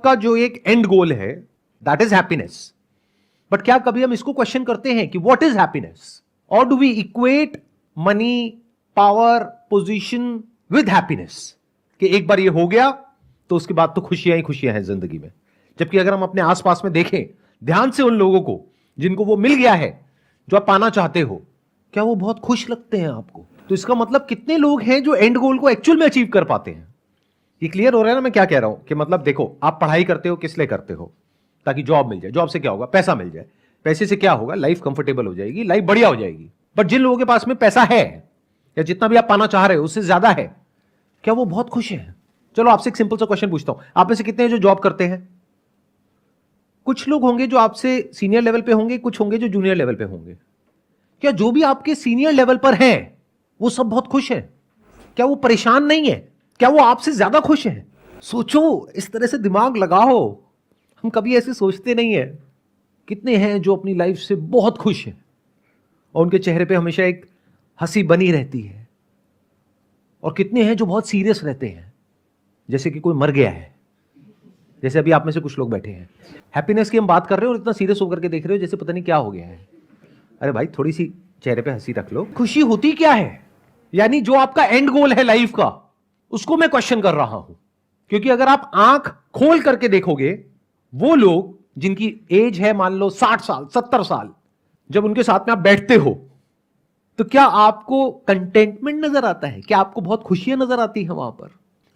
आपका जो एक एंड गोल है दैट इज हैप्पीनेस, बट क्या कभी हम इसको क्वेश्चन करते हैं कि व्हाट इज हैप्पीनेस? और do we equate money, power, position with happiness कि एक बार ये हो गया तो उसके बाद तो खुशियां ही खुशियां हैं जिंदगी में? जबकि अगर हम अपने आसपास में देखें ध्यान से उन लोगों को जिनको वो मिल गया है जो आप पाना चाहते हो, क्या वो बहुत खुश लगते हैं आपको? तो इसका मतलब कितने लोग हैं जो एंड गोल को एक्चुअल में अचीव कर पाते हैं? ये क्लियर हो रहा है ना मैं क्या कह रहा हूं? कि मतलब देखो, आप पढ़ाई करते हो किस लिए करते हो? ताकि जॉब मिल जाए। जॉब से क्या होगा? पैसा मिल जाए। पैसे से क्या होगा? लाइफ कंफर्टेबल हो जाएगी, लाइफ बढ़िया हो जाएगी। बट जिन लोगों के पास में पैसा है या जितना भी आप पाना चाह रहे हो उससे ज्यादा है, क्या वो बहुत खुश हैं? चलो आपसे एक सिंपल सा क्वेश्चन पूछता हूं, आप में से कितने हैं जो जॉब करते हैं? कुछ लोग होंगे जो आपसे सीनियर लेवल पे होंगे, कुछ होंगे जो जूनियर लेवल पे होंगे। क्या जो भी आपके सीनियर लेवल पर हैं वो सब बहुत खुश हैं? क्या वो परेशान नहीं है? क्या वो आपसे ज्यादा खुश हैं? सोचो, इस तरह से दिमाग लगाओ। हम कभी ऐसे सोचते नहीं है। कितने हैं जो अपनी लाइफ से बहुत खुश हैं और उनके चेहरे पे हमेशा एक हंसी बनी रहती है, और कितने हैं जो बहुत सीरियस रहते हैं जैसे कि कोई मर गया है। जैसे अभी आप में से कुछ लोग बैठे हैं, हैप्पीनेस की हम बात कर रहे हो और इतना सीरियस होकर के देख रहे हो जैसे पता नहीं क्या हो गया है। अरे भाई, थोड़ी सी चेहरे पे हंसी रख लो। खुशी होती क्या है? यानी जो आपका एंड गोल है लाइफ का, उसको मैं क्वेश्चन कर रहा हूं। क्योंकि अगर आप आंख खोल करके देखोगे, वो लोग जिनकी एज है मान लो 60 साल 70 साल, जब उनके साथ में आप बैठते हो तो क्या आपको कंटेंटमेंट नजर आता है? क्या आपको बहुत खुशियां नजर आती है वहां पर?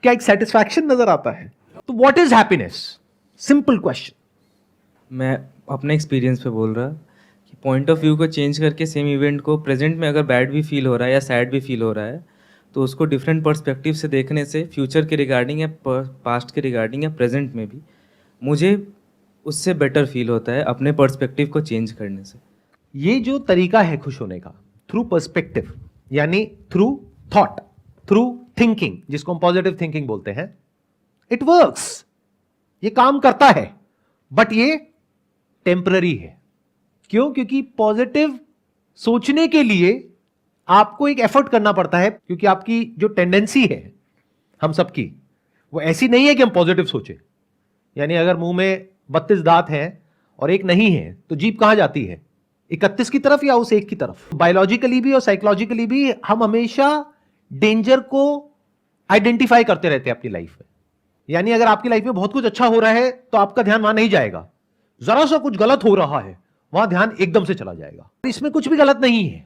क्या एक सेटिस्फैक्शन नजर आता है? तो what is happiness? Simple question. मैं अपने एक्सपीरियंस पे बोल रहा कि पॉइंट ऑफ व्यू को चेंज करके सेम इवेंट को प्रेजेंट में अगर बैड भी फील हो रहा है या सैड भी फील हो रहा है, तो उसको डिफरेंट पर्सपेक्टिव से देखने से फ्यूचर के रिगार्डिंग या पास्ट के रिगार्डिंग या प्रेजेंट में भी मुझे उससे बेटर फील होता है अपने पर्सपेक्टिव को चेंज करने से। ये जो तरीका है खुश होने का, थ्रू पर्सपेक्टिव, यानी थ्रू थॉट, थ्रू थिंकिंग, जिसको हम पॉजिटिव थिंकिंग बोलते हैं, इट वर्क्स। ये काम करता है, बट ये टेम्पररी है। क्यों? क्योंकि पॉजिटिव सोचने के लिए आपको एक एफर्ट करना पड़ता है, क्योंकि आपकी जो टेंडेंसी है हम सबकी, वो ऐसी नहीं है कि हम पॉजिटिव सोचें। यानी अगर मुंह में 32 दांत हैं और एक नहीं है तो जीभ कहां जाती है? 31 की तरफ या उस एक की तरफ? बायोलॉजिकली भी और साइकोलॉजिकली भी हम हमेशा डेंजर को आइडेंटिफाई करते रहते हैं अपनी लाइफ में। यानी अगर आपकी लाइफ में बहुत कुछ अच्छा हो रहा है तो आपका ध्यान वहां नहीं जाएगा। जरा सा कुछ गलत हो रहा है, वहां ध्यान एकदम से चला जाएगा। इसमें कुछ भी गलत नहीं है,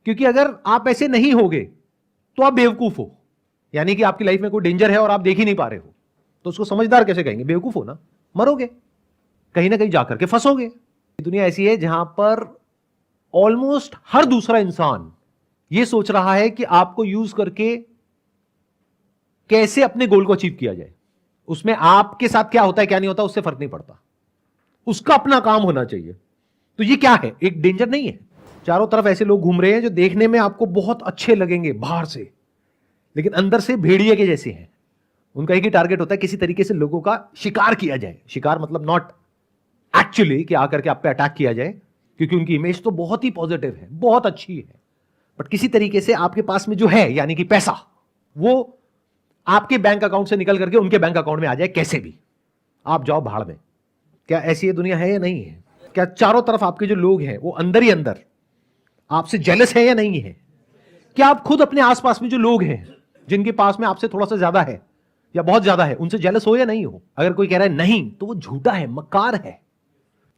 क्योंकि अगर आप ऐसे नहीं होगे तो आप बेवकूफ हो। यानी कि आपकी लाइफ में कोई डेंजर है और आप देख ही नहीं पा रहे हो, तो उसको समझदार कैसे कहेंगे? बेवकूफ हो ना, मरोगे, कहीं ना कहीं जाकर के फंसोगे। दुनिया ऐसी है जहां पर ऑलमोस्ट हर दूसरा इंसान यह सोच रहा है कि आपको यूज करके कैसे अपने गोल को अचीव किया जाए। उसमें आपके साथ क्या होता है क्या नहीं होता उससे फर्क नहीं पड़ता, उसका अपना काम होना चाहिए। तो ये क्या है? एक डेंजर नहीं है। चारों तरफ ऐसे लोग घूम रहे हैं जो देखने में आपको बहुत अच्छे लगेंगे बाहर से, लेकिन अंदर से भेड़िए के जैसे हैं। उनका एक ही टारगेट होता है, किसी तरीके से लोगों का शिकार किया जाए। शिकार मतलब नॉट एक्चुअली कि आकर के आप पे अटैक किया जाए, क्योंकि उनकी इमेज तो बहुत ही पॉजिटिव है, बहुत अच्छी है, बट किसी तरीके से आपके पास में जो है यानी कि पैसा, वो आपके बैंक अकाउंट से निकल करके उनके बैंक अकाउंट में आ जाए कैसे भी, आप जाओ भाड़ में। क्या ऐसी ये दुनिया है या नहीं है? क्या चारों तरफ आपके जो लोग हैं वो अंदर ही अंदर आपसे जेलस है या नहीं है? क्या आप खुद अपने आसपास में जो लोग हैं जिनके पास में आपसे थोड़ा सा ज्यादा है या बहुत ज्यादा है, उनसे जेलस हो या नहीं हो? अगर कोई कह रहा है नहीं तो वो झूठा है, मक्कार है।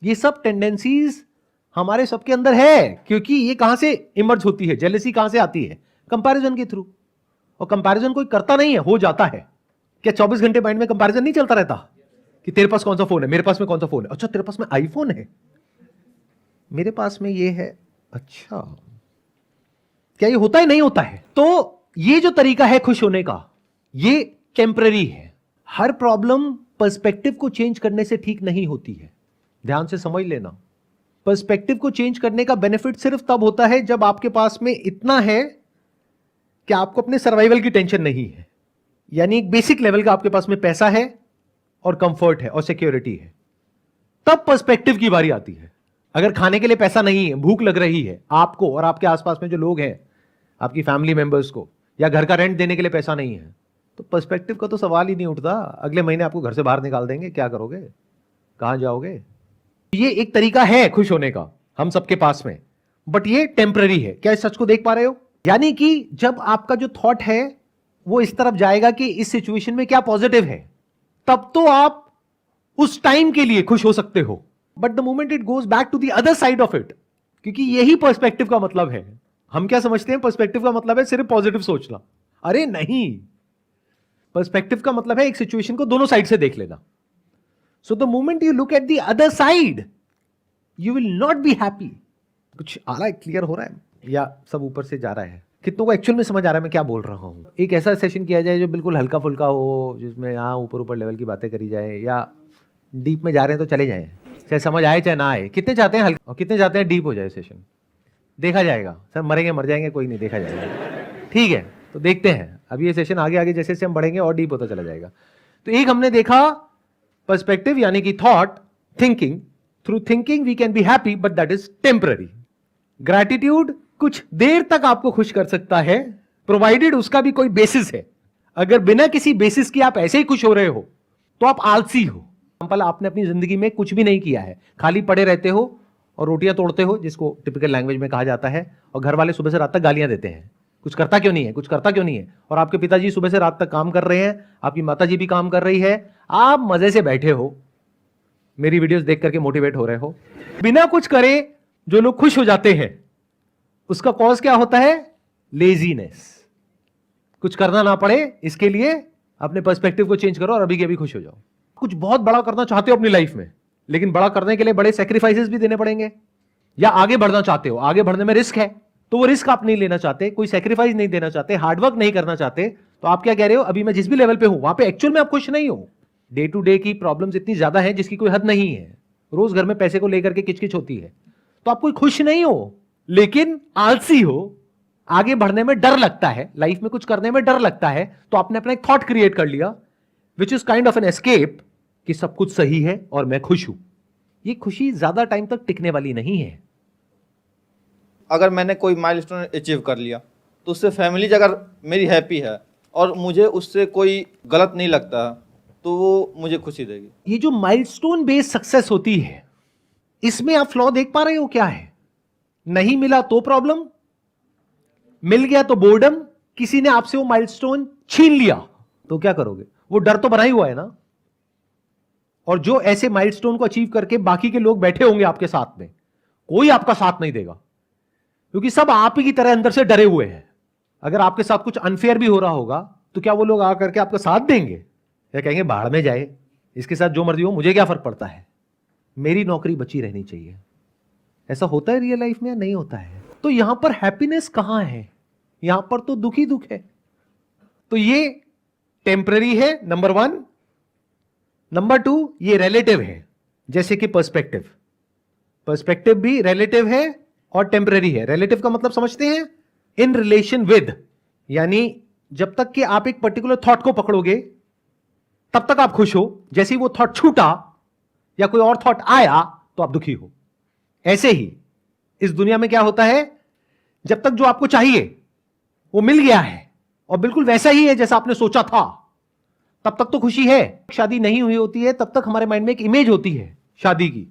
ये सब टेंडेंसीज हमारे सबके अंदर है। क्योंकि ये कहां से इमर्ज होती है? जेलसी कहां से आती है? कंपैरिजन के थ्रू। और कंपैरिजन कोई करता नहीं है, हो जाता है। क्या 24 घंटे माइंड में कंपैरिजन नहीं चलता रहता कि तेरे पास कौन सा फोन है, मेरे पास में कौन सा फोन है, अच्छा तेरे पास में आईफोन है, मेरे पास में ये है, अच्छा। क्या ये होता है? नहीं होता है। तो ये जो तरीका है खुश होने का, ये टेम्पररी है। हर प्रॉब्लम पर्सपेक्टिव को चेंज करने से ठीक नहीं होती है। ध्यान से समझ लेना। पर्सपेक्टिव को चेंज करने का बेनिफिट सिर्फ तब होता है जब आपके पास में इतना है कि आपको अपने सर्वाइवल की टेंशन नहीं है। यानी एक बेसिक लेवल का आपके पास में पैसा है और कंफर्ट है और सिक्योरिटी है, तब पर्सपेक्टिव की बारी आती है। अगर खाने के लिए पैसा नहीं है, भूख लग रही है आपको और आपके आसपास में जो लोग हैं, आपकी फैमिली मेंबर्स को, या घर का रेंट देने के लिए पैसा नहीं है, तो पर्सपेक्टिव का तो सवाल ही नहीं उठता। अगले महीने आपको घर से बाहर निकाल देंगे, क्या करोगे, कहां जाओगे? ये एक तरीका है खुश होने का हम सबके पास में, बट ये टेम्पररी है। क्या इस सच को देख पा रहे हो? यानी कि जब आपका जो थॉट है वो इस तरफ जाएगा कि इस सिचुएशन में क्या पॉजिटिव है, तब तो आप उस टाइम के लिए खुश हो सकते हो। But the moment it goes back to the other side of it, क्योंकि यही पर्सपेक्टिव का मतलब है। हम क्या समझते हैं पर्सपेक्टिव का मतलब है सिर्फ पॉजिटिव सोचना। अरे नहीं, पर्सपेक्टिव का मतलब है एक सिचुएशन को दोनों साइड से देख लेना। So the moment you look at the other side you will not be happy. कुछ आ रहा है, क्लियर हो रहा है, या सब ऊपर से जा रहा है? कितनों को एक्चुअल में समझ आ रहा है मैं क्या बोल रहा हूं? एक ऐसा सेशन किया जाए जो बिल्कुल हल्का फुल्का हो, जिसमें हाँ ऊपर ऊपर लेवल की बातें करी जाए, या डीप में जा रहे हैं तो चले जाएं, चाहे समझ आए चाहे ना आए। कितने चाहते हैं हल्का और कितने चाहते हैं डीप हो जाए सेशन? देखा जाएगा सर, मरेंगे मर जाएंगे कोई नहीं, देखा जाएगा। ठीक है, तो देखते हैं अभी ये सेशन आगे आगे जैसे जैसे हम बढ़ेंगे और डीप होता चला जाएगा। तो एक हमने देखा पर्सपेक्टिव यानी कि thought, thinking. Through thinking we can be happy but that is temporary. Gratitude कुछ देर तक आपको खुश कर सकता है, प्रोवाइडेड उसका भी कोई बेसिस है। अगर बिना किसी बेसिस की आप ऐसे ही खुश हो रहे हो तो आप आलसी हो। आपने अपनी जिंदगी में कुछ भी नहीं किया है, खाली पड़े रहते हो और रोटियां तोड़ते हो, जिसको टिपिकल लैंग्वेज में कहा जाता है, और घर वाले सुबह से रात तक गालियां देते हैं, कुछ करता क्यों नहीं है, कुछ करता क्यों नहीं है। और आपके पिताजी सुबह से रात तक काम कर रहे हैं, आपकी माताजी भी काम कर रही है, आप मजे से बैठे हो, मेरी वीडियोस देख करके मोटिवेट हो रहे हो। बिना कुछ करे जो लोग खुश हो जाते हैं उसका कॉज क्या होता है? लेजीनेस। कुछ करना ना पड़े इसके लिए अपने पर्सपेक्टिव को चेंज करो और अभी के अभी खुश हो जाओ। कुछ बहुत बड़ा करना चाहते हो अपनी लाइफ में, लेकिन बड़ा करने के लिए बड़े सैक्रिफाइसेस भी देने पड़ेंगे। या आगे बढ़ना चाहते हो, आगे बढ़ने में रिस्क है, तो वो रिस्क आप नहीं लेना चाहते, कोई सैक्रिफाइस नहीं देना चाहते, हार्डवर्क नहीं करना चाहते, तो आप क्या कह रहे हो? अभी मैं जिस भी लेवल पे हूं वहां पे एक्चुअल में आप खुश नहीं हो। डे टू डे की प्रॉब्लम्स इतनी ज्यादा है जिसकी कोई हद नहीं है। रोज घर में पैसे को लेकर के किचकिच होती है, तो आप कोई खुश नहीं हो, लेकिन आलसी हो। आगे बढ़ने में डर लगता है, लाइफ में कुछ करने में डर लगता है, तो आपने अपना एक थॉट क्रिएट कर लिया which is kind of an escape कि सब कुछ सही है और मैं खुश हूं। ये खुशी ज्यादा टाइम तक टिकने वाली नहीं है। अगर मैंने कोई माइलस्टोन अचीव कर लिया तो उससे फैमिली अगर मेरी हैप्पी है और मुझे उससे कोई गलत नहीं लगता तो वो मुझे खुशी देगी। ये जो माइलस्टोन बेस्ड सक्सेस होती है, इसमें आप फ्लॉ देख पा रहे हो क्या है? नहीं मिला तो प्रॉब्लम, मिल गया तो बोर्डम, किसी ने आपसे वो माइलस्टोन छीन लिया तो क्या करोगे? वो डर तो बना ही हुआ है ना। और जो ऐसे माइलस्टोन को अचीव करके बाकी के लोग बैठे होंगे आपके साथ में, कोई आपका साथ नहीं देगा, क्योंकि सब आप ही की तरह अंदर से डरे हुए हैं। अगर आपके साथ कुछ अनफेयर भी हो रहा होगा तो क्या वो लोग आकर के आपका साथ देंगे, या कहेंगे बाहर में जाए, इसके साथ जो मर्जी हो, मुझे क्या फर्क पड़ता है, मेरी नौकरी बची रहनी चाहिए। ऐसा होता है रियल लाइफ में या नहीं होता है? तो यहां पर हैप्पीनेस कहां है? यहां पर तो दुख ही दुख है। तो ये टेम्पररी है नंबर वन। नंबर टू, ये रिलेटिव है, जैसे कि पर्सपेक्टिव। पर्सपेक्टिव भी रिलेटिव है और टेम्पररी है। रिलेटिव का मतलब समझते हैं? इन रिलेशन विद, यानी जब तक कि आप एक पर्टिकुलर थॉट को पकड़ोगे तब तक आप खुश हो, जैसे ही वो थॉट छूटा या कोई और थॉट आया तो आप दुखी हो। ऐसे ही इस दुनिया में क्या होता है, जब तक जो आपको चाहिए वो मिल गया है और बिल्कुल वैसा ही है जैसा आपने सोचा था, तब तक तो खुशी है। शादी नहीं हुई होती है तब तक हमारे माइंड में एक इमेज होती है शादी की,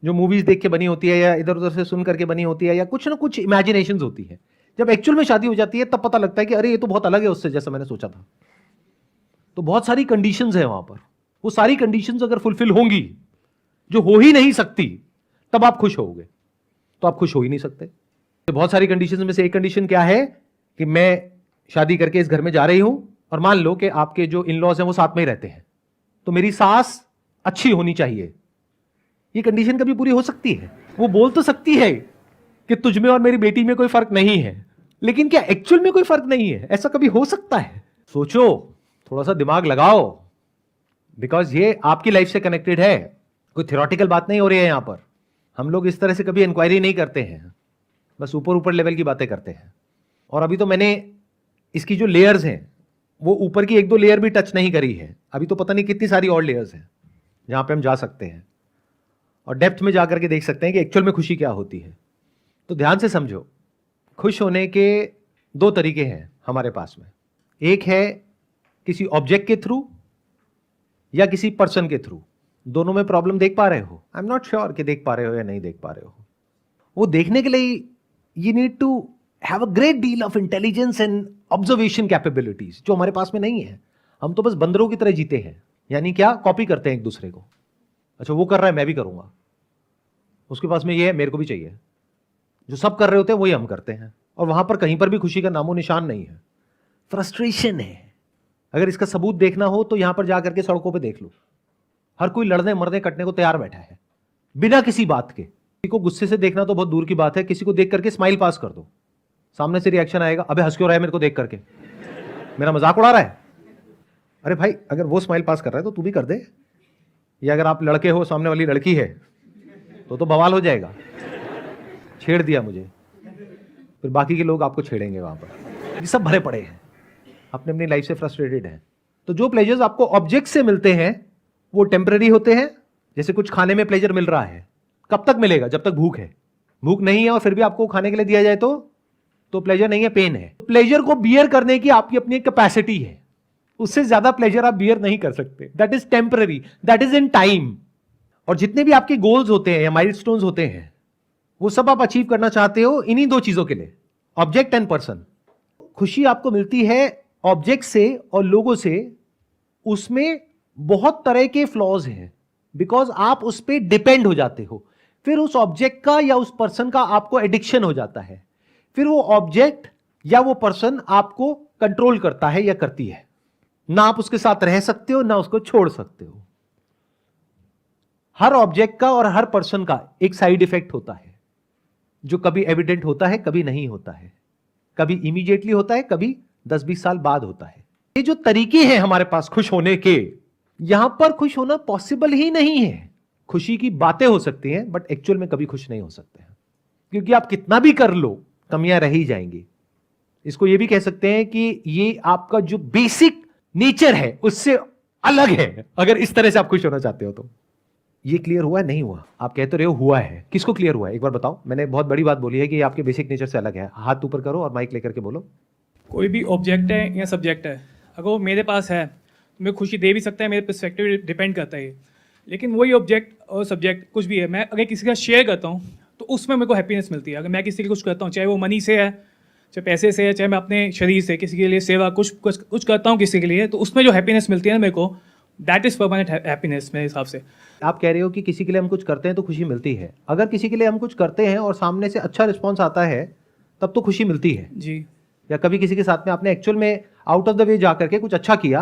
जो मूवीज देख के बनी होती है या इधर उधर से सुन करके बनी होती है, या कुछ ना कुछ इमेजिनेशंस होती है। जब एक्चुअल में शादी हो जाती है तब पता लगता है कि अरे ये तो बहुत अलग है उससे जैसा मैंने सोचा था। तो बहुत सारी कंडीशंस है वहां पर, वो सारी कंडीशंस अगर फुलफिल होंगी, जो हो ही नहीं सकती, तब आप खुश होगे। तो आप खुश हो ही नहीं सकते। तो बहुत सारी कंडीशंस में से एक कंडीशन क्या है कि मैं शादी करके इस घर में जा रही हूं और मान लो कि आपके जो इन लॉज हैं वो साथ में ही रहते हैं, तो मेरी सास अच्छी होनी चाहिए। ये कंडीशन कभी पूरी हो सकती है? वो बोल तो सकती है कि तुझ में और मेरी बेटी में कोई फर्क नहीं है, लेकिन क्या एक्चुअल में कोई फर्क नहीं है? ऐसा कभी हो सकता है? सोचो, थोड़ा सा दिमाग लगाओ, बिकॉज ये आपकी लाइफ से कनेक्टेड है। कोई थ्योरेटिकल बात नहीं हो रही है यहां पर। हम लोग इस तरह से कभी इंक्वायरी नहीं करते हैं, बस ऊपर ऊपर लेवल की बातें करते हैं। और अभी तो मैंने इसकी जो लेयर्स हैं वो ऊपर की एक दो लेयर भी टच नहीं करी है। अभी तो पता नहीं कितनी सारी और लेयर्स हैं जहां पे हम जा सकते हैं और डेप्थ में जाकर के देख सकते हैं कि एक्चुअल में खुशी क्या होती है। तो ध्यान से समझो, खुश होने के दो तरीके हैं हमारे पास में। एक है किसी ऑब्जेक्ट के थ्रू या किसी पर्सन के थ्रू, दोनों में प्रॉब्लम देख पा रहे हो? आई एम नॉट श्योर कि देख पा रहे हो या नहीं देख पा रहे हो। वो देखने के लिए you need to have a great deal of intelligence and observation capabilities, जो हमारे पास में नहीं है। हम तो बस बंदरों की तरह जीते हैं, यानी क्या, कॉपी करते हैं एक दूसरे को। अच्छा वो कर रहा है मैं भी करूंगा, उसके पास में ये है मेरे को भी चाहिए। जो सब कर रहे होते हैं वही हम करते हैं, और वहां पर कहीं पर भी खुशी का नामो निशान नहीं है, फ्रस्ट्रेशन है। अगर इसका सबूत देखना हो तो यहां पर जाकर के सड़कों पे देख लो, हर कोई लड़ने मरने कटने को तैयार बैठा है बिना किसी बात के। किसी को गुस्से से देखना तो बहुत दूर की बात है, किसी को देख करके स्माइल पास कर दो, सामने से रिएक्शन आएगा, अबे हंस क्यों रहा है मेरे को देख करके, मेरा मजाक उड़ा रहा है। अरे भाई अगर वो स्माइल पास कर रहा है तो तू भी कर दे। या अगर आप लड़के हो, सामने वाली लड़की है, तो बवाल हो जाएगा, छेड़ दिया मुझे, फिर बाकी के लोग आपको छेड़ेंगे वहां पर। ये सब भरे पड़े हैं, अपने अपनी लाइफ से फ्रस्ट्रेटेड हैं। तो जो प्लेजर्स आपको ऑब्जेक्ट से मिलते हैं वो टेम्पररी होते हैं। जैसे कुछ खाने में प्लेजर मिल रहा है, कब तक मिलेगा? जब तक भूख है। भूख नहीं है और फिर भी आपको खाने के लिए दिया जाए तो प्लेजर नहीं है, पेन है। प्लेजर को बियर करने की आपकी अपनी कैपेसिटी है, उससे ज्यादा प्लेजर आप बियर नहीं कर सकते। That is temporary, that is in time. और जितने भी आपके गोल्स होते हैं या माइलस्टोन्स होते हैं, वो सब आप अचीव करना चाहते हो इन्हीं दो चीजों के लिए, ऑब्जेक्ट एंड पर्सन। खुशी आपको मिलती है ऑब्जेक्ट से और लोगों से, उसमें बहुत तरह के फ्लॉज हैं, बिकॉज आप उस पर डिपेंड हो जाते हो। फिर उस ऑब्जेक्ट का या उस पर्सन का आपको एडिक्शन हो जाता है, फिर वो ऑब्जेक्ट या वो पर्सन आपको कंट्रोल करता है या करती है। ना आप उसके साथ रह सकते हो ना उसको छोड़ सकते हो। हर ऑब्जेक्ट का और हर पर्सन का एक साइड इफेक्ट होता है, जो कभी एविडेंट होता है, कभी नहीं होता है, कभी इमीडिएटली होता है, कभी 10-20 साल बाद होता है। ये जो तरीके हैं हमारे पास खुश होने के, यहां पर खुश होना पॉसिबल ही नहीं है। खुशी की बातें हो सकती हैं बट एक्चुअल में कभी खुश नहीं हो सकते हैं, क्योंकि आप कितना भी कर लो कमियां रह ही जाएंगी। इसको ये भी कह सकते हैं कि ये आपका जो बेसिक नेचर है उससे अलग है, अगर इस तरह से आप खुश होना चाहते हो तो। ये क्लियर हुआ है? नहीं हुआ? आप कहते रहे हो हुआ है, किसको क्लियर हुआ है एक बार बताओ। मैंने बहुत बड़ी बात बोली है कि ये आपके बेसिक नेचर से अलग है। हाथ ऊपर करो और माइक लेकर के बोलो। कोई भी ऑब्जेक्ट है या सब्जेक्ट है, अगर वो मेरे पास है तो मैं खुशी दे भी सकता है, मेरे पर्सपेक्टिव डिपेंड करता है। लेकिन वही ऑब्जेक्ट और सब्जेक्ट कुछ भी है, मैं अगर किसी का शेयर करता हूँ तो उसमें मेरे को हैप्पीनेस मिलती है। अगर मैं किसी के कुछ करता हूँ, चाहे वो मनी से है, चाहे पैसे से है, चाहे मैं अपने शरीर से किसी के लिए सेवा कुछ करता हूँ किसी के लिए, तो उसमें जो हैप्पीनेस मिलती है ना मेरे को, दैट इज़ परमानेंट हैप्पीनेस मेरे हिसाब से। आप कह रहे हो कि किसी के लिए हम कुछ करते हैं तो खुशी मिलती है। अगर किसी के लिए हम कुछ करते हैं और सामने से अच्छा रिस्पॉन्स आता है तब तो खुशी मिलती है जी। या कभी किसी के साथ में आपने एक्चुअल में आउट ऑफ द वे जा करके कुछ अच्छा किया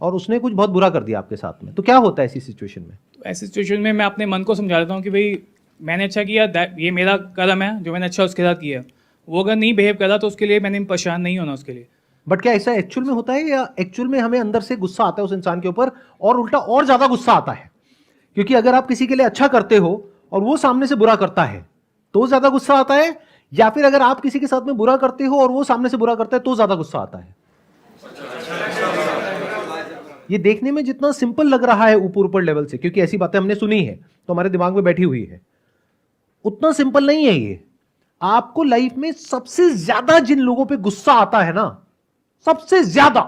और उसने कुछ बहुत बुरा कर दिया आपके साथ में, तो क्या होता है ऐसी सिचुएशन में? तो ऐसी सिचुएशन में मैं अपने मन को समझा देता हूँ कि भाई मैंने अच्छा किया, ये मेरा कदम है जो मैंने अच्छा उसके साथ किया। वो अगर नहीं बिहेव करा तो उसके लिए मैंने परेशान नहीं होना उसके लिए। बट क्या ऐसा एक्चुअल में होता है या एक्चुअल में हमें अंदर से गुस्सा आता है उस इंसान के ऊपर और उल्टा और ज्यादा गुस्सा आता है? क्योंकि अगर आप किसी के लिए अच्छा करते हो और वो सामने से बुरा करता है तो ज्यादा गुस्सा आता है, या फिर अगर आप किसी के साथ में बुरा करते हो और वो सामने से बुरा करता है तो ज्यादा गुस्सा आता है? ये देखने में जितना सिंपल लग रहा है ऊपर ऊपर लेवल से, क्योंकि ऐसी बातें हमने सुनी है तो हमारे दिमाग में बैठी हुई है, उतना सिंपल नहीं है ये। आपको लाइफ में सबसे ज्यादा जिन लोगों पे गुस्सा आता है ना, सबसे ज्यादा,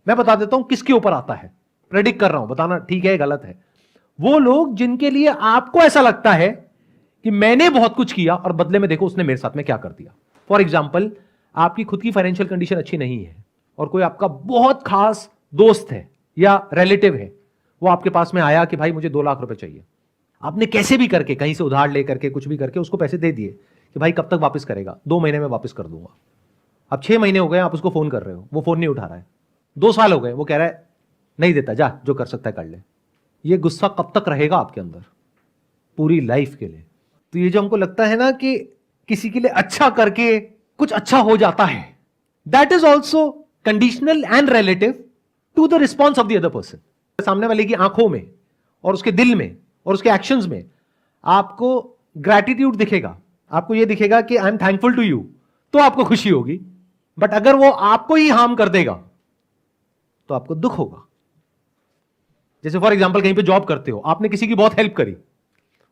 मैं बता देता हूं किसके ऊपर आता है, प्रेडिक्ट कर रहा हूं, बताना ठीक है गलत है। वो लोग जिनके लिए आपको ऐसा लगता है कि मैंने बहुत कुछ किया और बदले में देखो उसने मेरे साथ में क्या कर दिया। फॉर एग्जाम्पल, आपकी खुद की फाइनेंशियल कंडीशन अच्छी नहीं है और कोई आपका बहुत खास दोस्त है या रिलेटिव है, वो आपके पास में आया कि भाई मुझे 2 लाख रुपए चाहिए। आपने कैसे भी करके कहीं से उधार लेकर के कुछ भी करके उसको पैसे दे दिए कि भाई कब तक वापस करेगा, 2 महीने में वापस कर दूंगा। अब 6 महीने हो गए, आप उसको फोन कर रहे हो, वो फोन नहीं उठा रहा है। 2 साल हो गए, वो कह रहा है नहीं देता, जा जो कर सकता है कर ले। ये गुस्सा कब तक रहेगा आपके अंदर? पूरी लाइफ के लिए। तो ये जो हमको लगता है ना कि किसी के लिए अच्छा करके कुछ अच्छा हो जाता है, that is also conditional and relative to the response of the other person. सामने वाले की आंखों में और उसके दिल में और उसके एक्शंस में आपको ग्रैटिट्यूड दिखेगा, आपको ये दिखेगा कि I am thankful to you, तो आपको खुशी होगी। बट अगर वो आपको ही हार्म कर देगा तो आपको दुख होगा। जैसे फॉर एग्जांपल कहीं पे जॉब करते हो, आपने किसी की बहुत हेल्प करी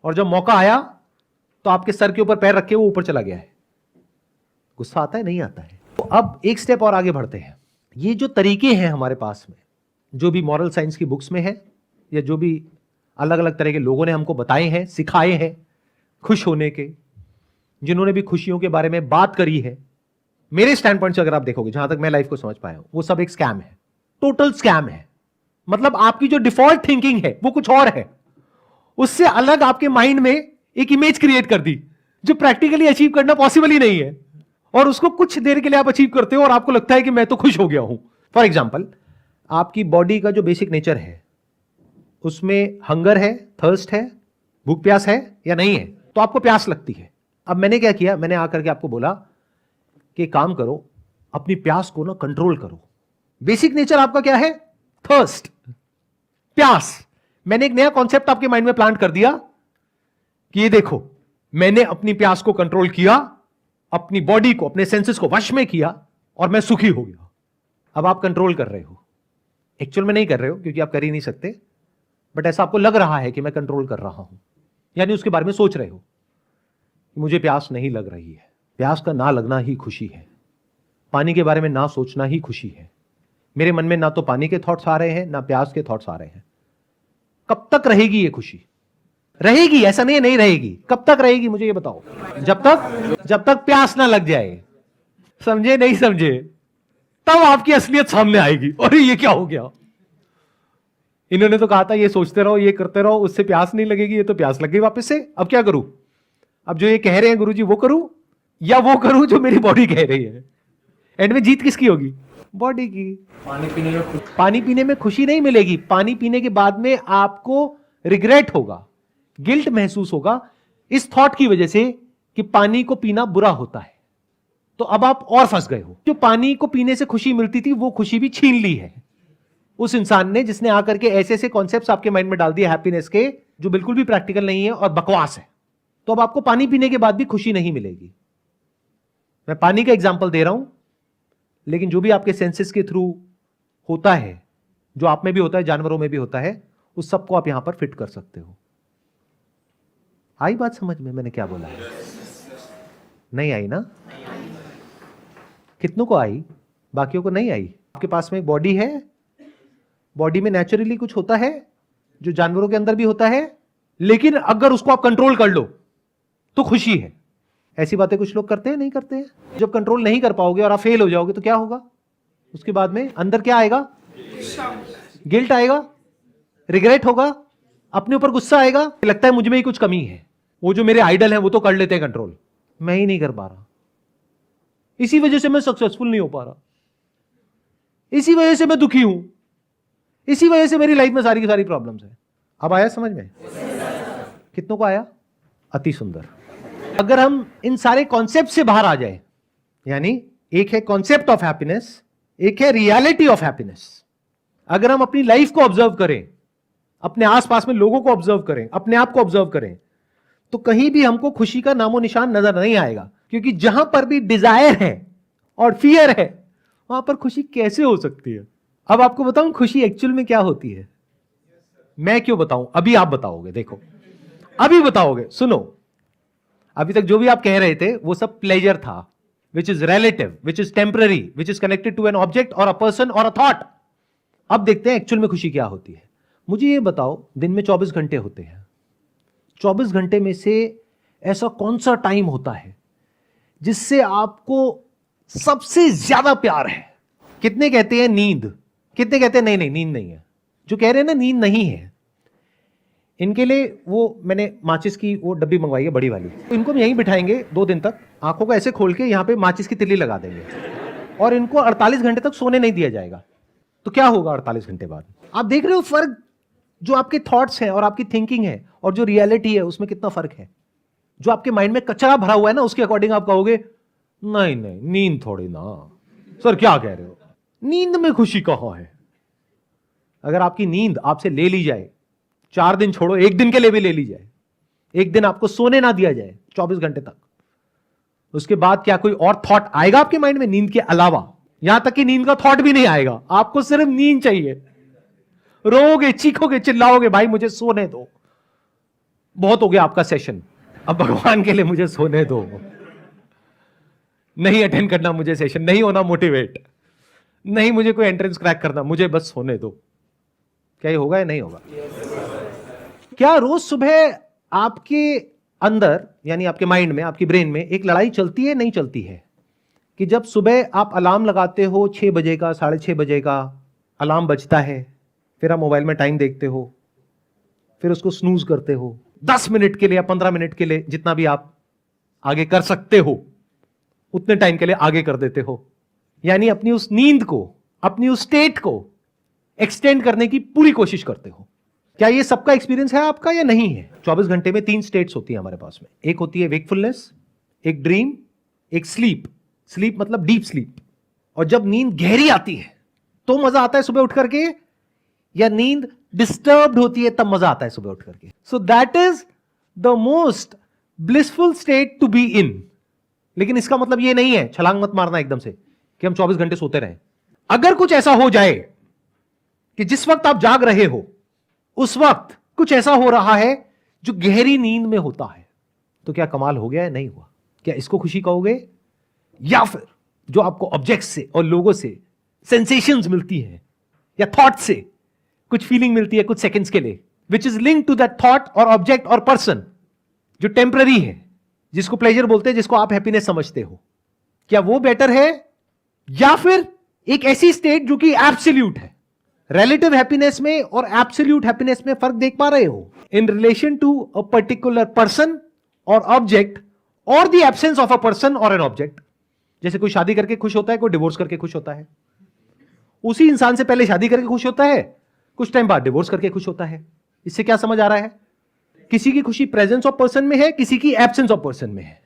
और जब मौका आया तो आपके सर के ऊपर पैर रख के वो ऊपर चला गया है, गुस्सा आता है नहीं आता है? तो अब एक स्टेप और आगे बढ़ते हैं। ये जो तरीके हैं हमारे पास में, जो भी मॉरल साइंस की बुक्स में है या जो भी अलग अलग तरह के लोगों ने हमको बताए हैं, सिखाए हैं खुश होने के, जिन्होंने भी खुशियों के बारे में बात करी है, मेरे स्टैंड पॉइंट से अगर आप देखोगे, जहां तक मैं लाइफ को समझ पाया हूं, वो सब एक स्कैम है, टोटल स्कैम है। मतलब आपकी जो डिफॉल्ट थिंकिंग है वो कुछ और है, उससे अलग आपके माइंड में एक इमेज क्रिएट कर दी जो प्रैक्टिकली अचीव करना पॉसिबल ही नहीं है, और उसको कुछ देर के लिए आप अचीव करते हो और आपको लगता है कि मैं तो खुश हो गया हूं। फॉर एग्जाम्पल, आपकी बॉडी का जो बेसिक नेचर है उसमें हंगर है, थर्स्ट है, भूख प्यास है या नहीं है, तो आपको प्यास लगती है। अब मैंने क्या किया, मैंने आकर के आपको बोला कि काम करो, अपनी प्यास को ना कंट्रोल करो। बेसिक नेचर आपका क्या है? थर्स्ट, प्यास। मैंने एक नया कॉन्सेप्ट आपके माइंड में प्लांट कर दिया कि ये देखो, मैंने अपनी प्यास को कंट्रोल किया, अपनी बॉडी को, अपने सेंसेस को वश में किया और मैं सुखी हो गया। अब आप कंट्रोल कर रहे हो, एक्चुअल में नहीं कर रहे हो क्योंकि आप कर ही नहीं सकते, बट ऐसा आपको लग रहा है कि मैं कंट्रोल कर रहा हूं, यानी उसके बारे में सोच रहे हो, मुझे प्यास नहीं लग रही है। प्यास का ना लगना ही खुशी है, पानी के बारे में ना सोचना ही खुशी है। मेरे मन में ना तो पानी के थॉट्स आ रहे हैं ना प्यास के थॉट्स आ रहे हैं। कब तक रहेगी ये खुशी? रहेगी, ऐसा नहीं है नहीं रहेगी। कब तक रहेगी मुझे ये बताओ? जब तक प्यास ना लग जाए। समझे नहीं समझे? तब आपकी असलियत सामने आएगी। अरे ये क्या हो गया, इन्होंने तो कहा था ये सोचते रहो, ये करते रहो, उससे प्यास नहीं लगेगी, ये तो प्यास लग गई वापस से। अब क्या करूं? अब जो ये कह रहे हैं गुरुजी वो करूं या वो करूं जो मेरी बॉडी कह रही है? एंड में जीत किसकी होगी? बॉडी की। पानी पीने में खुशी नहीं मिलेगी। पानी पीने के बाद में आपको रिग्रेट होगा, गिल्ट महसूस होगा इस थॉट की वजह से कि पानी को पीना बुरा होता है। तो अब आप और फंस गए हो। जो पानी को पीने से खुशी मिलती थी वो खुशी भी छीन ली है उस इंसान ने, जिसने आकर के ऐसे ऐसे कॉन्सेप्ट्स आपके माइंड में डाल दिए हैप्पीनेस के, जो बिल्कुल भी प्रैक्टिकल नहीं है और बकवास है। तो अब आपको पानी पीने के बाद भी खुशी नहीं मिलेगी। मैं पानी का एग्जांपल दे रहा हूं, लेकिन जो भी आपके सेंसेस के थ्रू होता है, जो आप में भी होता है, जानवरों में भी होता है, उस सबको आप यहां पर फिट कर सकते हो। आई बात समझ में मैंने क्या बोला है? नहीं आई ना? कितनों को आई? बाकियों को नहीं आई। आपके पास में एक बॉडी है, बॉडी में नेचुरली कुछ होता है जो जानवरों के अंदर भी होता है, लेकिन अगर उसको आप कंट्रोल कर लो तो खुशी है। ऐसी बातें कुछ लोग करते हैं, नहीं करते हैं? जब कंट्रोल नहीं कर पाओगे और आप फेल हो जाओगे तो क्या होगा? उसके बाद में अंदर क्या आएगा? गिल्ट आएगा, रिग्रेट होगा, अपने ऊपर गुस्सा आएगा, लगता है मुझ में ही कुछ कमी है। वो जो मेरे आइडल हैं वो तो कर लेते हैं कंट्रोल, मैं ही नहीं कर पा रहा, इसी वजह से मैं सक्सेसफुल नहीं हो पा रहा, इसी वजह से मैं दुखी हूं, इसी वजह से मेरी लाइफ में सारी की सारी प्रॉब्लम्स है। अब आया समझ में? कितनों को आया? अति सुंदर। अगर हम इन सारे कॉन्सेप्ट से बाहर आ जाए, यानी एक है कॉन्सेप्ट ऑफ हैप्पीनेस, एक है रियलिटी ऑफ हैप्पीनेस। अगर हम अपनी लाइफ को ऑब्जर्व करें, अपने आसपास में लोगों को ऑब्जर्व करें, अपने आप को ऑब्जर्व करें, तो कहीं भी हमको खुशी का नामो निशान नजर नहीं आएगा। क्योंकि जहां पर भी डिजायर है और फियर है, वहां पर खुशी कैसे हो सकती है? अब आपको बताऊं खुशी एक्चुअल में क्या होती है? मैं क्यों बताऊं? अभी आप बताओगे, देखो अभी बताओगे। सुनो, अभी तक जो भी आप कह रहे थे वो सब प्लेजर था, which is relative, which is temporary, which is connected to an object और अ पर्सन और अ थॉट। अब देखते हैं एक्चुअल में खुशी क्या होती है। मुझे ये बताओ, दिन में 24 घंटे होते हैं, 24 घंटे में से ऐसा कौन सा टाइम होता है जिससे आपको सबसे ज्यादा प्यार है? कितने कहते हैं नींद, कितने कहते हैं नहीं नहीं नींद नहीं है? जो कह रहे हैं ना नींद नहीं है, इनके लिए वो मैंने माचिस की वो डब्बी मंगवाई है बड़ी वाली, तो इनको हम यहीं बिठाएंगे 2 दिन तक, आंखों को ऐसे खोल के यहां पे माचिस की तिल्ली लगा देंगे और इनको 48 घंटे तक सोने नहीं दिया जाएगा। तो क्या होगा 48 घंटे बाद? आप देख रहे हो फर्क, जो आपके थॉट्स हैं और आपकी थिंकिंग है और जो रियलिटी है उसमें कितना फर्क है। जो आपके माइंड में कचरा भरा हुआ है ना, उसके अकॉर्डिंग आप कहोगे नहीं नहीं नींद थोड़ी ना, सर क्या कह रहे हो, नींद में खुशी कहां है? अगर आपकी नींद आपसे ले ली जाए, 4 दिन छोड़ो, 1 दिन के लिए भी ले ली जाए, 1 दिन आपको सोने ना दिया जाए 24 घंटे तक, उसके बाद क्या कोई और थॉट आएगा आपके माइंड में नींद के अलावा? यहां तक कि नींद का थॉट भी नहीं आएगा, आपको सिर्फ नींद चाहिए। रोओगे, चीखोगे, चिल्लाओगे, भाई मुझे सोने दो, बहुत हो गया आपका सेशन, अब भगवान के लिए मुझे सोने दो, नहीं अटेंड करना मुझे सेशन, नहीं होना मोटिवेट। नहीं मुझे कोई एंट्रेंस क्रैक करना, मुझे बस होने दो। क्या ये होगा या नहीं होगा? क्या रोज सुबह आपके अंदर यानी आपके माइंड में, आपकी ब्रेन में एक लड़ाई चलती है, नहीं चलती है? कि जब सुबह आप अलार्म लगाते हो 6 बजे का, 6:30 बजे का अलार्म बजता है, फिर आप मोबाइल में टाइम देखते हो, फिर उसको स्नूज करते हो 10 मिनट के लिए या 15 मिनट के लिए, जितना भी आप आगे कर सकते हो उतने टाइम के लिए आगे कर देते हो। यानी अपनी उस नींद को, अपनी उस स्टेट को एक्सटेंड करने की पूरी कोशिश करते हो। क्या ये सबका एक्सपीरियंस है आपका या नहीं है? 24 घंटे में 3 स्टेट्स होती है हमारे पास में। एक होती है वेकफुलनेस, एक ड्रीम, एक स्लीप। स्लीप मतलब डीप स्लीप। और जब नींद गहरी आती है तो मजा आता है सुबह उठ करके, या नींद डिस्टर्ब्ड होती है तब मजा आता है सुबह उठ करके? So that is the most blissful state to be in. लेकिन इसका मतलब ये नहीं है, छलांग मत मारना एकदम से कि हम 24 घंटे सोते रहें। अगर कुछ ऐसा हो जाए कि जिस वक्त आप जाग रहे हो उस वक्त कुछ ऐसा हो रहा है जो गहरी नींद में होता है, तो क्या कमाल हो गया है? नहीं हुआ? क्या इसको खुशी कहोगे? या फिर जो आपको ऑब्जेक्ट से और लोगों से सेंसेशंस मिलती है या थॉट से कुछ फीलिंग मिलती है कुछ सेकंड्स के लिए, which is link to that thought और ऑब्जेक्ट और पर्सन, जो टेम्पररी है, जिसको प्लेजर बोलते हैं, जिसको आप हैप्पीनेस समझते हो, क्या वो बेटर है? या फिर एक ऐसी स्टेट जो कि एब्सोल्यूट है? रिलेटिव हैप्पीनेस में और एब्सोल्यूट हैप्पीनेस में फर्क देख पा रहे हो? In relation to a particular person और ऑब्जेक्ट, और the absence of a person और एन ऑब्जेक्ट। जैसे कोई शादी करके खुश होता है, कोई डिवोर्स करके खुश होता है। उसी इंसान से पहले शादी करके खुश होता है, कुछ टाइम बाद डिवोर्स करके खुश होता है। इससे क्या समझ आ रहा है? किसी की खुशी प्रेजेंस ऑफ पर्सन में है, किसी की एब्सेंस ऑफ पर्सन में है।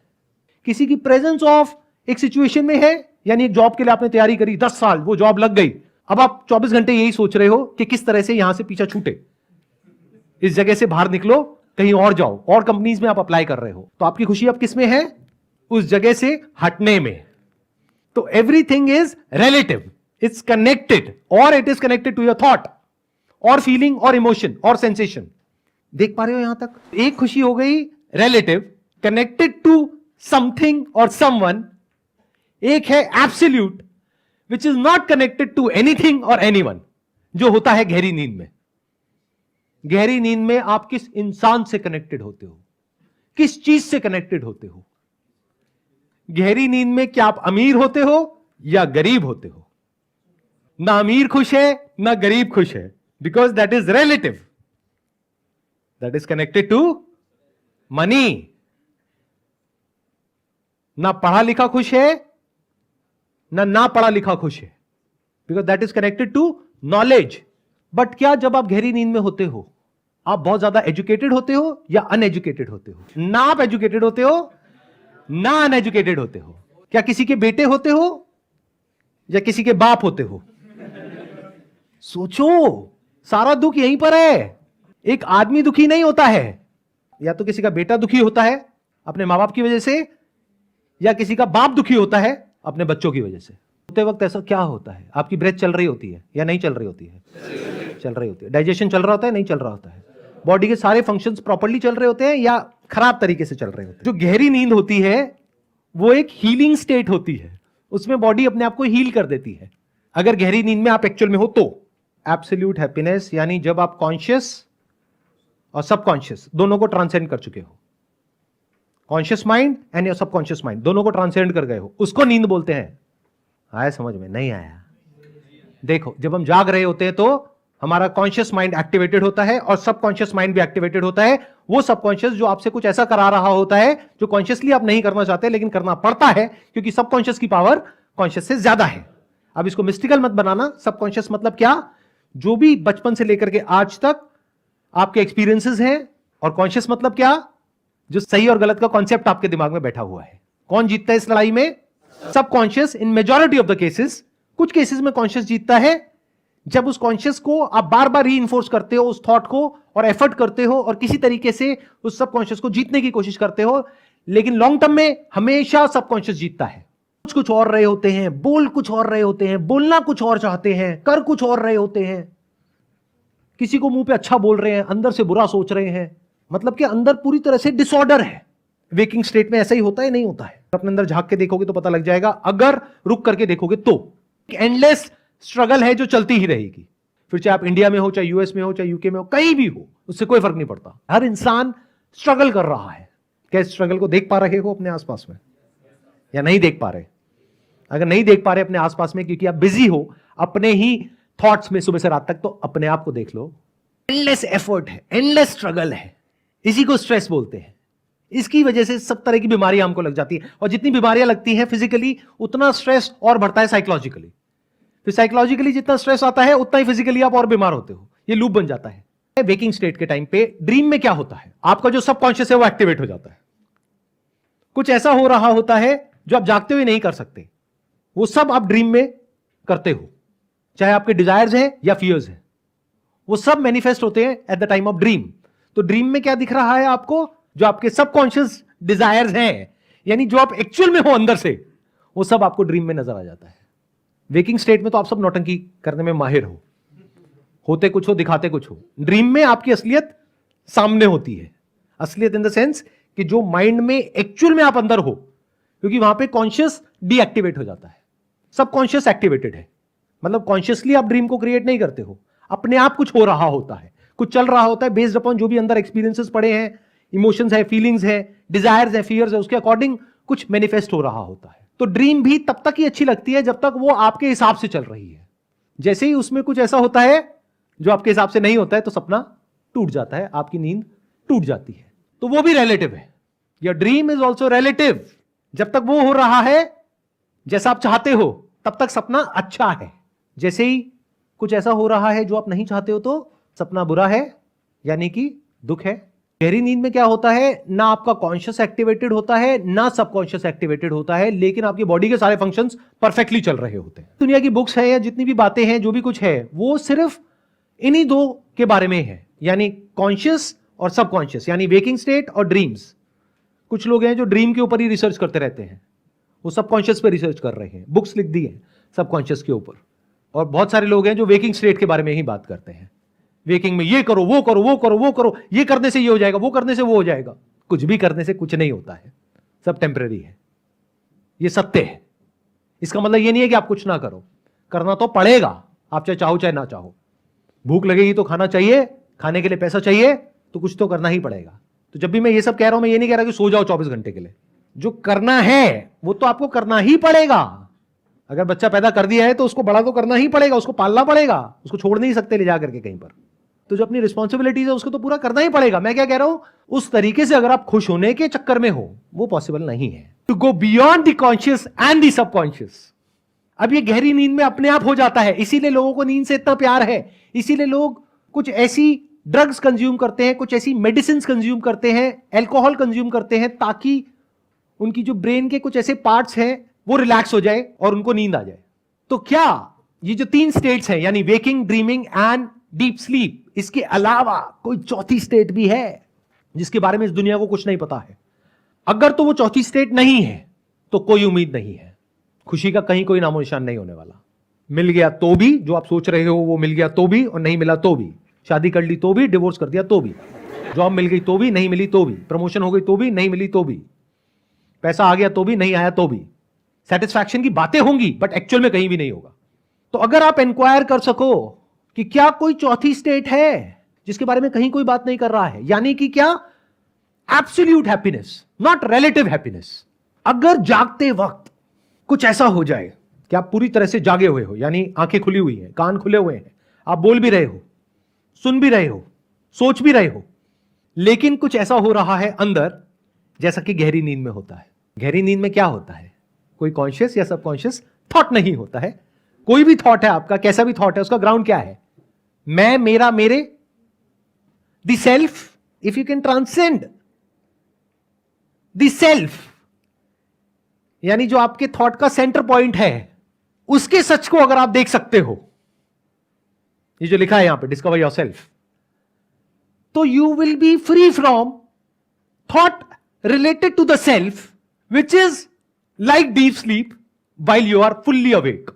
किसी की प्रेजेंस ऑफ एक सिचुएशन में है, यानी एक जॉब के लिए आपने तैयारी करी 10 साल, वो जॉब लग गई, अब आप 24 घंटे यही सोच रहे हो कि किस तरह से यहां से पीछा छूटे, इस जगह से बाहर निकलो, कहीं और जाओ, और कंपनीज में आप अप्लाई कर रहे हो। तो आपकी खुशी अब किस में है? उस जगह से हटने में। तो everything is relative, it's connected, और it is connected to your thought और फीलिंग और इमोशन और सेंसेशन। देख पा रहे हो यहां तक? एक खुशी हो गई रिलेटिव, कनेक्टेड टू समथिंग और समवन। एक है absolute, which is not connected to anything और एनीवन, जो होता है गहरी नींद में। गहरी नींद में आप किस इंसान से कनेक्टेड होते हो, किस चीज से कनेक्टेड होते हो? गहरी नींद में क्या आप अमीर होते हो या गरीब होते हो? ना अमीर खुश है ना गरीब खुश है, because that is relative, that is connected to money. ना पढ़ा लिखा खुश है ना पढ़ा लिखा खुश है, because that is connected to knowledge. But क्या जब आप गहरी नींद में होते हो आप बहुत ज्यादा एजुकेटेड होते हो या अनएजुकेटेड होते हो? ना आप एजुकेटेड होते हो ना अनएजुकेटेड होते हो। क्या किसी के बेटे होते हो या किसी के बाप होते हो? सोचो, सारा दुख यहीं पर है। एक आदमी दुखी नहीं होता है, या तो किसी का बेटा दुखी होता है अपने मां बाप की वजह से, या किसी का बाप दुखी होता है अपने बच्चों की वजह से। सोते वक्त ऐसा क्या होता है? आपकी ब्रेथ चल रही होती है या नहीं चल रही होती है? चल रही होती है। डाइजेशन चल रहा होता है, नहीं चल रहा होता है? बॉडी के सारे फंक्शंस प्रॉपर्ली चल रहे होते हैं या खराब तरीके से चल रहे होते हैं? जो गहरी नींद होती है वो एक हीलिंग स्टेट होती है, उसमें बॉडी अपने आप को हील कर देती है। अगर गहरी नींद में आप एक्चुअल में हो तो एब्सोल्यूट हैप्पीनेस, यानी जब आप कॉन्शियस और सबकॉन्शियस दोनों को ट्रांसेंड कर चुके हो, conscious mind and your subconscious mind दोनों को ट्रांसेंड कर गए हो, उसको नींद बोलते हैं। आया समझ में? नहीं आया? देखो, जब हम जाग रहे होते हैं तो हमारा कॉन्शियस माइंड एक्टिवेटेड होता है और सबकॉन्शियस माइंड भी एक्टिवेटेड होता है। वो सबकॉन्शियस जो आपसे कुछ ऐसा करा रहा होता है जो कॉन्शियसली आप नहीं करना चाहते लेकिन करना पड़ता है, क्योंकि सबकॉन्शियस की पावर कॉन्शियस से ज्यादा है। अब इसको मिस्टिकल मत बनाना। सबकॉन्शियस मतलब क्या? जो भी बचपन से लेकर के आज तक आपके एक्सपीरियंसेस हैं। और कॉन्शियस मतलब क्या? जो सही और गलत का कॉन्सेप्ट आपके दिमाग में बैठा हुआ है। कौन जीतता है इस लड़ाई में? Subconscious. In majority of the cases, कुछ केसेस में कॉन्शियस जीतता है। जब उस कॉन्शियस को आप बार बार रीइंफोर्स करते हो, उस थॉट को, और एफर्ट करते हो और किसी तरीके से उस सबकॉन्शियस को जीतने की कोशिश करते हो, लेकिन लॉन्ग टर्म में हमेशा सबकॉन्शियस जीतता है। कुछ और रहे होते हैं, बोल कुछ और रहे होते हैं, बोलना कुछ और चाहते हैं, कर कुछ और रहे होते हैं। किसी को मुंह पे अच्छा बोल रहे हैं, अंदर से बुरा सोच रहे हैं। मतलब कि अंदर पूरी तरह से डिसऑर्डर है। वेकिंग स्टेट में ऐसा ही होता है, नहीं होता है? अपने अंदर झांक के देखोगे तो पता लग जाएगा, अगर रुक करके देखोगे तो। एंडलेस स्ट्रगल है जो चलती ही रहेगी। फिर चाहे आप इंडिया में हो, चाहे यूएस में हो, चाहे यूके में हो, कहीं भी हो, उससे कोई फर्क नहीं पड़ता। हर इंसान स्ट्रगल कर रहा है। क्या इस स्ट्रगल को देख पा रहे हो अपने आसपास में, या नहीं देख पा रहे? अगर नहीं देख पा रहे अपने आसपास में क्योंकि आप बिजी हो अपने ही थॉट्स में सुबह से रात तक, तो अपने आप को देख लो। एंडलेस एफर्ट है, एंडलेस स्ट्रगल है, इसी को स्ट्रेस बोलते हैं। इसकी वजह से सब तरह की बीमारियां हमको लग जाती है, और जितनी बीमारियां लगती हैं फिजिकली, उतना स्ट्रेस और बढ़ता है साइकोलॉजिकली। फिर साइकोलॉजिकली जितना स्ट्रेस आता है उतना ही फिजिकली आप और बीमार होते हो। ये लूप बन जाता है। वेकिंग स्टेट के टाइम पे ड्रीम में क्या होता है, आपका जो सबकॉन्शियस है वो एक्टिवेट हो जाता है। कुछ ऐसा हो रहा होता है जो आप जागते हुए नहीं कर सकते, वो सब आप ड्रीम में करते हो। चाहे आपके डिजायर्स हैं या फियर्स हैं, वो सब मैनिफेस्ट होते हैं at the time of dream. तो ड्रीम में क्या दिख रहा है आपको, जो आपके सबकॉन्शियस डिजायर्स हैं, यानी जो आप एक्चुअल में हो अंदर से, वो सब आपको ड्रीम में नजर आ जाता है। वेकिंग स्टेट में तो आप सब नौटंकी करने में माहिर हो, होते कुछ हो दिखाते कुछ हो। ड्रीम में आपकी असलियत सामने होती है। असलियत इन द सेंस कि जो माइंड में एक्चुअल में आप अंदर हो, क्योंकि वहां पे कॉन्शियस डीएक्टिवेट हो जाता है, सबकॉन्शियस एक्टिवेटेड है। मतलब कॉन्शियसली आप ड्रीम को क्रिएट नहीं करते हो, अपने आप कुछ हो रहा होता है, कुछ चल रहा होता है बेस्ड अपॉन जो भी अंदर एक्सपीरियंसेस पड़े हैं, इमोशंस है, फीलिंग्स है, डिजायर्स है, फियर्स है, उसके अकॉर्डिंग कुछ मैनिफेस्ट हो रहा होता है। तो ड्रीम भी तब तक ही अच्छी लगती है जब तक वो आपके हिसाब से चल रही है। जैसे ही उसमें कुछ ऐसा होता है जो आपके हिसाब से नहीं होता है, तो सपना टूट जाता है, आपकी नींद टूट जाती है। तो वो भी रिलेटिव है। Your dream is also relative. जब तक वो हो रहा है जैसा आप चाहते हो, तब तक सपना अच्छा है। जैसे ही कुछ ऐसा हो रहा है जो आप नहीं चाहते हो, तो सपना बुरा है, यानी कि दुख है। गहरी नींद में क्या होता है, ना आपका कॉन्शियस एक्टिवेटेड होता है, ना सबकॉन्शियस एक्टिवेटेड होता है, लेकिन आपकी बॉडी के सारे फंक्शंस परफेक्टली चल रहे होते हैं। दुनिया की बुक्स है या जितनी भी बातें हैं, जो भी कुछ है, वो सिर्फ इन्हीं दो के बारे में है, यानी कॉन्शियस और सबकॉन्शियस, यानी वेकिंग स्टेट और ड्रीम्स। कुछ लोग हैं जो ड्रीम के ऊपर ही रिसर्च करते रहते हैं, वो सबकॉन्शियस पे रिसर्च कर रहे हैं, बुक्स लिख दी हैं सबकॉन्शियस के ऊपर। और बहुत सारे लोग हैं जो वेकिंग स्टेट के बारे में ही बात करते हैं। वेकिंग में ये करो, वो करो, वो करो, वो करो, ये करने से ये हो जाएगा, वो करने से वो हो जाएगा। कुछ भी करने से कुछ नहीं होता है, सब टेम्परेरी है, ये सत्य है। इसका मतलब ये नहीं है कि आप कुछ ना करो, करना तो पड़ेगा, आप चाहे चाहो चाहे ना चाहो। भूख लगेगी तो खाना चाहिए, खाने के लिए पैसा चाहिए, तो कुछ तो करना ही पड़ेगा। तो जब भी मैं ये सब कह रहा हूं, मैं ये नहीं कह रहा कि सो जाओ 24 घंटे के लिए। जो करना है वो तो आपको करना ही पड़ेगा। अगर बच्चा पैदा कर दिया है तो उसको बड़ा तो करना ही पड़ेगा, उसको पालना पड़ेगा, उसको छोड़ नहीं सकते ले जाकर के कहीं पर। तो जो अपनी रिस्पॉन्सिबिलिटीज है उसको तो पूरा करना ही पड़ेगा। मैं क्या कह रहा हूं, उस तरीके से अगर आप खुश होने के चक्कर में हो, वो पॉसिबल नहीं है। To go beyond the conscious and the subconscious. अब ये गहरी नींद में अपने आप हो जाता है, इसीलिए लोगों को नींद से इतना प्यार है। इसीलिए लोग कुछ ऐसी ड्रग्स कंज्यूम करते हैं, कुछ ऐसी मेडिसिन कंज्यूम करते हैं, अल्कोहल कंज्यूम करते हैं, ताकि उनकी जो ब्रेन के कुछ ऐसे पार्ट्स हैं वो रिलैक्स हो जाए और उनको नींद आ जाए। तो क्या ये जो 3 स्टेट्स हैं, यानी waking, dreaming and deep sleep, इसके अलावा कोई चौथी स्टेट भी है जिसके बारे में इस दुनिया को कुछ नहीं पता है? अगर तो वो चौथी स्टेट नहीं है तो कोई उम्मीद नहीं है, खुशी का कहीं कोई नामो निशान नहीं होने वाला। मिल गया तो भी, जो आप सोच रहे हो वो मिल गया तो भी, और नहीं मिला तो भी। शादी कर ली तो भी, डिवोर्स कर दिया तो भी, जॉब मिल गई तो भी, नहीं मिली तो भी, प्रमोशन हो गई तो भी, नहीं मिली तो भी, पैसा आ गया तो भी, नहीं आया तो भी। सेटिस्फैक्शन की बातें होंगी बट एक्चुअल में कहीं भी नहीं होगा। तो अगर आप इंक्वायर कर सको कि क्या कोई चौथी स्टेट है जिसके बारे में कहीं कोई बात नहीं कर रहा है, यानी कि क्या absolute happiness, not relative happiness. अगर जागते वक्त कुछ ऐसा हो जाए कि आप पूरी तरह से जागे हुए हो, यानी आंखें खुली हुई हैं, कान खुले हुए हैं, आप बोल भी रहे हो, सुन भी रहे हो, सोच भी रहे हो, लेकिन कुछ ऐसा हो रहा है अंदर जैसा कि गहरी नींद में होता है। गहरी नींद में क्या होता है, कोई कॉन्शियस या सबकॉन्शियस थॉट नहीं होता है। कोई भी थॉट है आपका, कैसा भी थॉट है, उसका ग्राउंड क्या है? मैं, मेरा, मेरे, the self. If you can transcend the self, यानी जो आपके थॉट का सेंटर पॉइंट है, उसके सच को अगर आप देख सकते हो, ये जो लिखा है यहां पे, डिस्कवर योरसेल्फ, तो you will be free from thought related to the self, which is like deep sleep while you are fully awake.